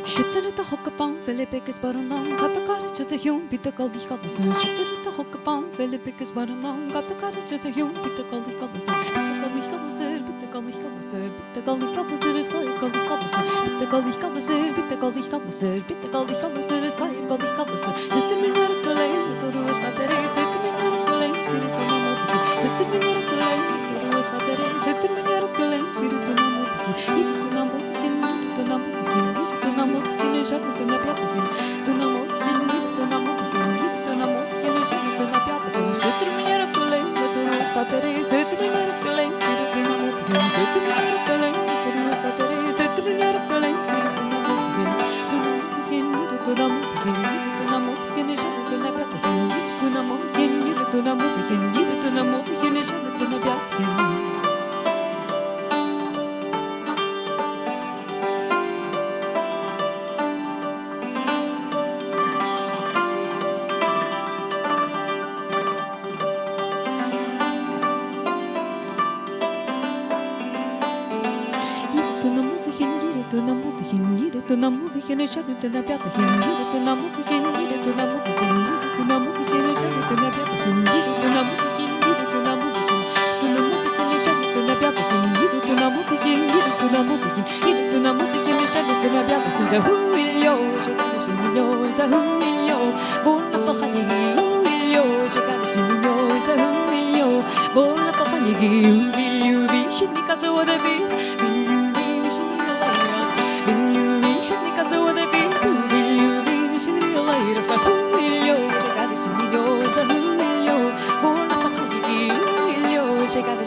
Şütürü de hokkapam fele pekes barınam Kata karı çöze hyum bir de kalı kalısın Şütürü de hokkapam fele pekes barınam Kata karı çöze hyum bir de kalı kalısın Bir de kalı kalısır bir de kalı kalısır Bir de kalı kalısır eskayıf kalı kalısır Bir de kalı kalısır bir de kalı kalısır Bir de kalı kalısır eskayıf kalı kalısır Sütür minarıp kaleyim Duru esfatere Sütür minarıp kaleyim Sirito namodiki Sütür minarıp kaleyim Duru esfatere Sütür minarıp kaleyim Sirito namodiki Yirito namodiki Yirito namodiki Yirito namodiki Nişarıp na pjatakin Tu namodiki Yirito namodiki Yirito namodiki Nişarıp na pjatakin Sütür minarıp kaleyim Duru esfatere Sütür minarıp kaleyim Sirito namodiki Sütür minarıp kaleyim Duru esfatere Sütür minarıp kaleyim Sirito namodiki Tu namodiki Yirito namodiki Yirito namodiki Nişarıp na pjatakin Tu namodiki Yirito namodiki Yirito namodiki Nişarıp na pjatakin Tu namodiki Nişarıp na pjatakin Tu namodiki Yirito namodiki Tu namodiki Nişarıp na pjatakin Tu namodiki Yirito namodiki Tu namodiki Nişarıp na pjatakin Tu namodiki Yirito namodiki Yirito namodiki Nişarıp na pjatakin Zahuilyo Şekarışınyo Zahuilyo Bolla tohanigi Uvilyo Şekarışınyo Zahuilyo Bolla tohanigi Uvilyo Vişinikazu odevi Chegar